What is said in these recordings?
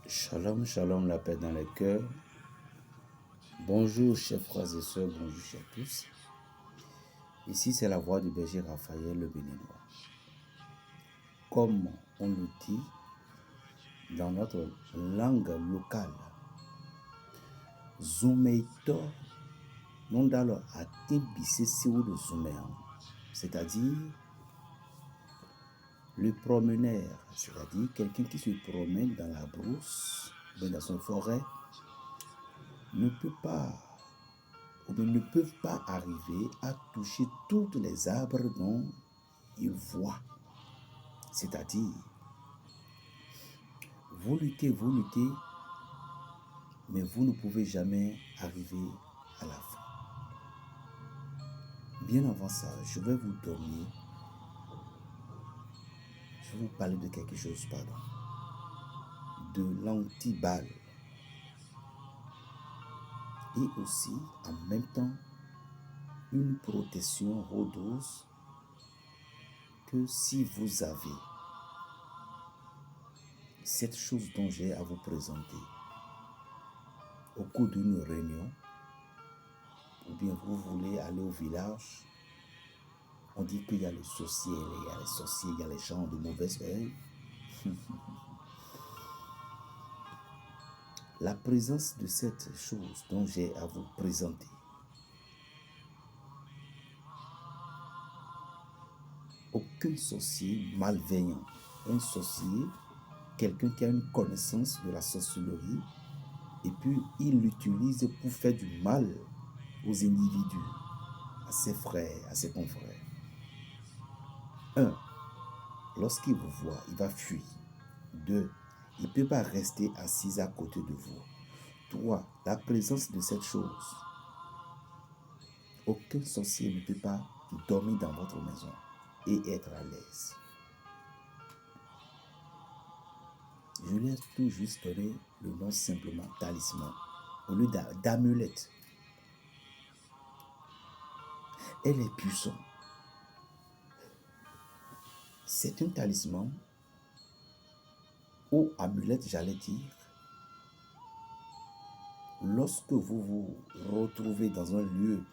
Shalom, shalom, la paix dans le cœur. Bonjour, chers frères et sœurs, bonjour, chers tous. Ici, c'est la voix du berger Raphaël le Béninois. Comme on le dit dans notre langue locale, Zoumeito, non dalo atibissé siou de Zouméan, c'est-à-dire le promeneur, c'est-à-dire quelqu'un qui se promène dans la brousse, dans son forêt, ne peut pas ou bien ne peuvent pas arriver à toucher tous les arbres dont ils voient. C'est-à-dire, vous luttez, mais vous ne pouvez jamais arriver à la fin. Bien avant ça, je vais vous parler de quelque chose, de l'antiballe. Et aussi, en même temps, une protection rhodeuse que si vous avez cette chose dont j'ai à vous présenter au cours d'une réunion, ou bien vous voulez aller au village, on dit qu'il y a les sorciers, il y a les sorciers, il y a les gens de mauvaise œil. La présence de cette chose dont j'ai à vous présenter, aucun sorcier malveillant, un sorcier, quelqu'un qui a une connaissance de la sorcellerie, et puis il l'utilise pour faire du mal aux individus, à ses frères, à ses confrères. 1. Lorsqu'il vous voit, il va fuir. 2. Il ne peut pas rester assis à côté de vous. 3. La présence de cette chose. Aucun sorcier ne peut pas dormir dans votre maison et être à l'aise. Je laisse tout juste donner le nom simplement talisman au lieu d'amulette. Elle est puissante. C'est un talisman ou amulette, j'allais dire. Lorsque vous vous retrouvez dans un lieu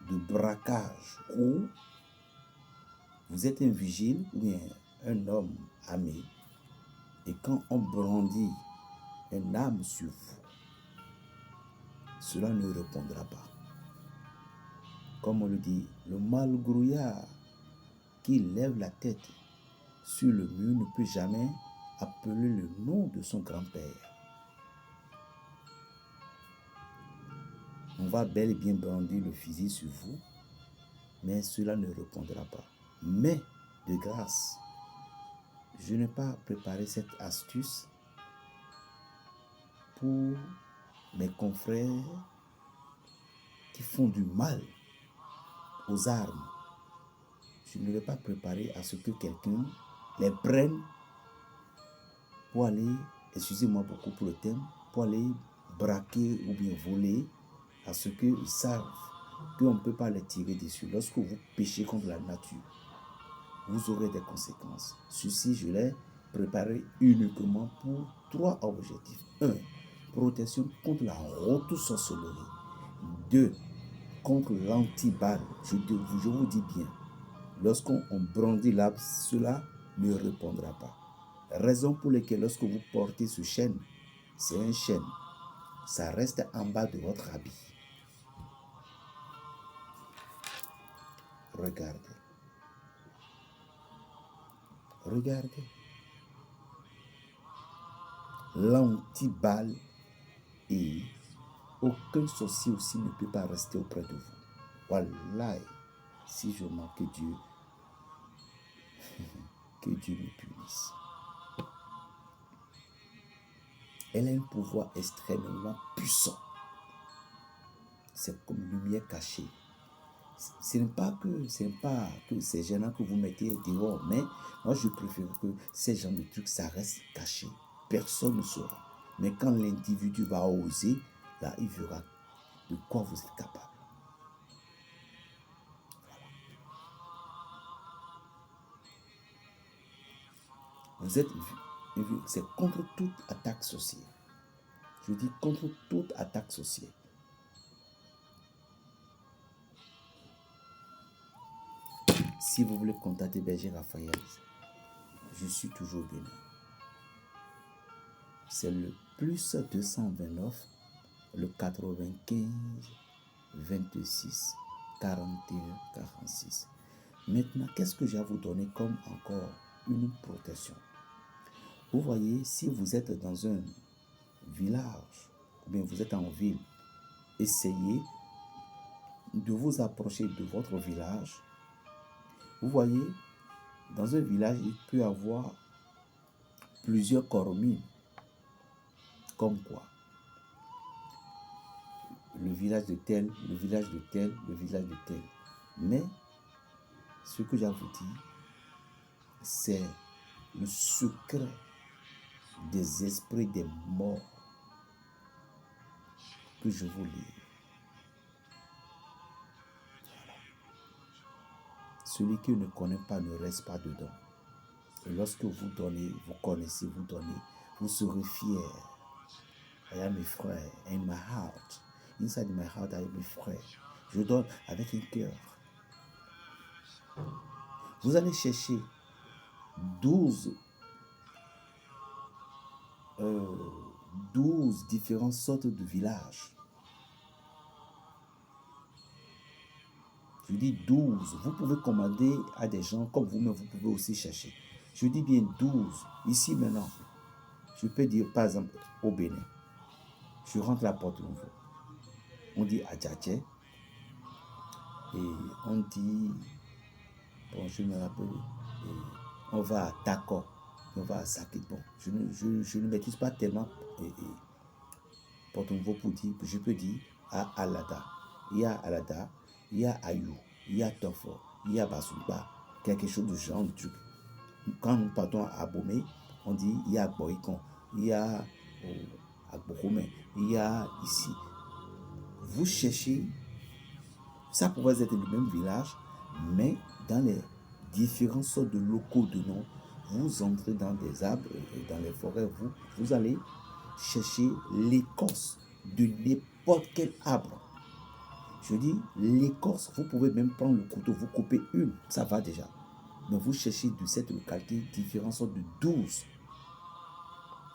de braquage où vous êtes un vigile ou bien un homme armé, et quand on brandit une arme sur vous, cela ne répondra pas. Comme on le dit, le malgrouillard qui lève la tête sur le mur ne peut jamais appeler le nom de son grand-père. On va bel et bien brandir le fusil sur vous, mais cela ne répondra pas. Mais, de grâce, je n'ai pas préparé cette astuce pour mes confrères qui font du mal aux armes. Je ne l'ai pas préparé à ce que quelqu'un les prenne pour aller, excusez-moi beaucoup pour le thème, pour aller braquer ou bien voler, à ce qu'ils savent qu'on ne peut pas les tirer dessus. Lorsque vous péchez contre la nature, vous aurez des conséquences. Ceci, je l'ai préparé uniquement pour 3 objectifs. 1. Protection contre la haute sorcellerie. 2. Contre l'antiballe. Je vous dis bien, lorsqu'on brandit l'arbre, cela ne répondra pas. Raison pour laquelle lorsque vous portez ce chêne, c'est un chêne, ça reste en bas de votre habit. Regardez. Regardez. L'antiballe, et aucun sorcier aussi ne peut pas rester auprès de vous. Voilà, si je manque Dieu, que Dieu me punisse. Elle a un pouvoir extrêmement puissant. C'est comme une lumière cachée. Ce n'est pas que ces gens-là que vous mettez dehors, mais moi je préfère que ces gens de trucs, ça reste caché. Personne ne saura. Mais quand l'individu va oser, là il verra de quoi vous êtes capable. Voilà. C'est contre toute attaque sorcière. Je dis contre toute attaque sorcière. Si vous voulez contacter Berger Raphaël, je suis toujours béni. C'est le plus 229, le 95, 26, 41, 46. Maintenant, qu'est-ce que j'ai à vous donner comme encore une protection? Vous voyez, si vous êtes dans un village, ou bien vous êtes en ville, essayez de vous approcher de votre village. Vous voyez, dans un village, il peut y avoir plusieurs coromines. Comme quoi? Le village de tel, le village de tel, le village de tel. Mais, ce que j'ai à vous dire, c'est le secret des esprits des morts que je vous lis. Celui qui ne connaît pas ne reste pas dedans. Et lorsque vous donnez, vous connaissez, vous donnez, vous serez fiers. I am a friend in my heart. Inside my heart, I am a friend. Je donne avec un cœur. Vous allez chercher 12 différentes sortes de villages. Je dis 12. Vous pouvez commander à des gens comme vous-même, vous pouvez aussi chercher. Je dis bien 12. Ici maintenant, je peux dire par exemple au Bénin. Je rentre à Porto-Novo. On dit Adjadje. Et on dit, bon, je me rappelle, on va à Tako, on va à Sakit. Bon, je ne maîtrise pas tellement Porto-Novo pour dire, je peux dire à Alada. Il y a Alada, il y a Ayou, il y a Tofo, il y a Basumba, quelque chose de genre de truc. Quand nous partons à Abomey, on dit il y a Boikon, il y a Agbohome, il y a ici. Vous cherchez, ça pourrait être le même village, mais dans les différentes sortes de locaux de noms, vous entrez dans des arbres et dans les forêts, vous allez chercher l'écorce de n'importe quel arbre. Je dis l'écorce, vous pouvez même prendre le couteau, vous coupez une, ça va déjà. Mais vous cherchez de cette localité différentes sortes de 12.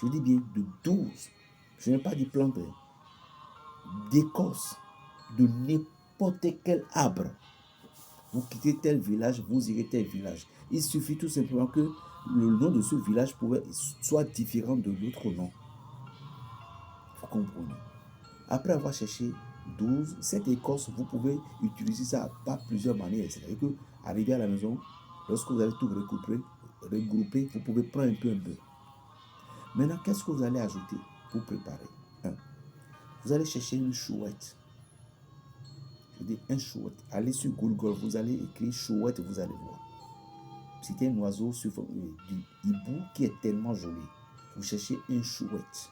Je dis bien de 12. Je n'ai pas dit plante, d'écorce de n'importe quel arbre. Vous quittez tel village, vous irez tel village. Il suffit tout simplement que le nom de ce village soit différent de l'autre nom. Vous comprenez? Après avoir cherché 12, cette écorce, vous pouvez utiliser ça par plusieurs manières. C'est-à-dire que, arrivé à la maison, lorsque vous avez tout regroupé, vous pouvez prendre un peu. Maintenant, qu'est-ce que vous allez ajouter pour préparer? Vous allez chercher une chouette. Je dis un chouette. Allez sur Google, vous allez écrire chouette, vous allez voir. C'est un oiseau sur du hibou qui est tellement joli. Vous cherchez un chouette.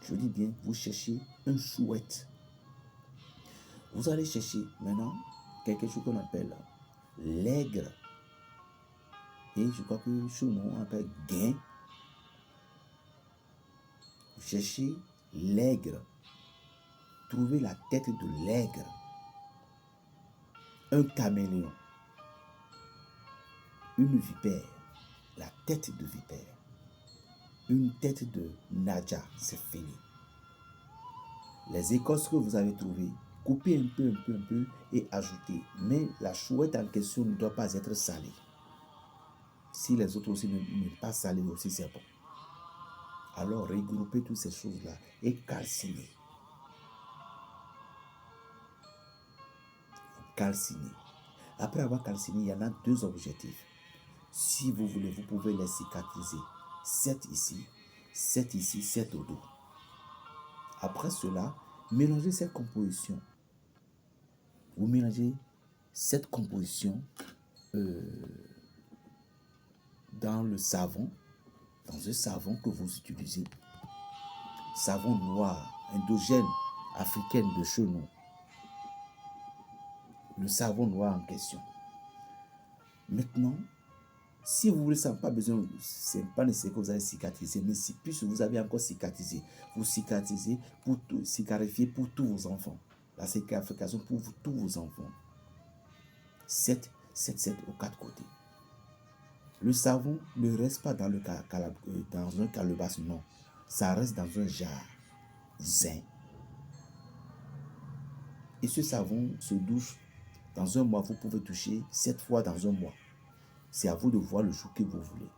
Je dis bien, vous cherchez un chouette. Vous allez chercher maintenant quelque chose qu'on appelle l'aigre. Et je crois que chez nous, on appelle gain. Vous cherchez l'aigre. Trouvez la tête de l'aigre. Un caméléon. Une vipère. La tête de vipère. Une tête de naja. C'est fini. Les écorces que vous avez trouvées, coupez un peu et ajoutez. Mais la chouette en question ne doit pas être salée. Si les autres aussi ne pas salés aussi, c'est bon. Alors, regroupez toutes ces choses-là et calcinez. Vous calcinez. Après avoir calciné, il y en a 2 objectifs. Si vous voulez, vous pouvez les cicatriser. 7 ici, 7 ici, 7 au dos. Après cela, mélangez cette composition. Vous mélangez cette composition dans le savon, dans un savon que vous utilisez. Savon noir, endogène, africaine de chez nous. Le savon noir en question. Maintenant, Si vous voulez ça, pas besoin, c'est pas nécessaire que vous allez cicatriser, mais si plus vous avez encore cicatrisé, vous cicatrisez pour tout, scarifier pour tous vos enfants. La cicatrification pour tous vos enfants. 7 aux 4 côtés. Le savon ne reste pas dans, dans un calebasse, non. Ça reste dans un jar zinc. Et ce savon se douche dans un mois. Vous pouvez toucher 7 fois dans un mois. C'est à vous de voir le jour que vous voulez.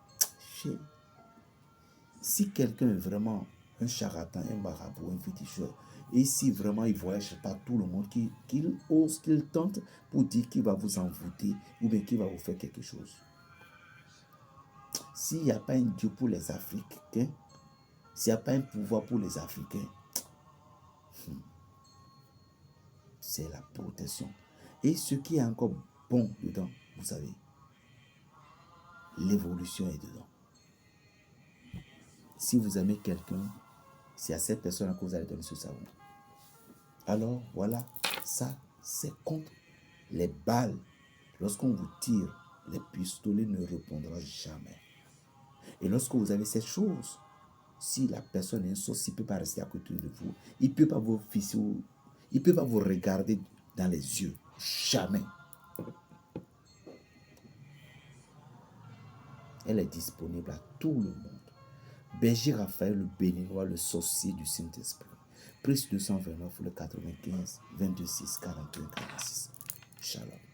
Si quelqu'un est vraiment un charlatan, un marabout, un féticheur, et si vraiment il voyage par tout le monde, qu'il ose, qu'il tente pour dire qu'il va vous envoûter ou bien qu'il va vous faire quelque chose. S'il n'y a pas un Dieu pour les Africains, s'il n'y a pas un pouvoir pour les Africains, c'est la protection. Et ce qui est encore bon dedans, vous savez, l'évolution est dedans. Si vous aimez quelqu'un, c'est à cette personne que vous allez donner ce savon. Alors, voilà, ça, c'est contre les balles. Lorsqu'on vous tire, les pistolets ne répondront jamais. Et lorsque vous avez cette chose, si la personne est un sauce, il ne peut pas rester à côté de vous. Il ne peut pas vous fisser, il ne peut pas vous regarder dans les yeux. Jamais. Elle est disponible à tout le monde. Berger Raphaël, le béninois, le sorcier du Saint-Esprit. Prise 229, le 95, 22, 6, 41, 46. Shalom.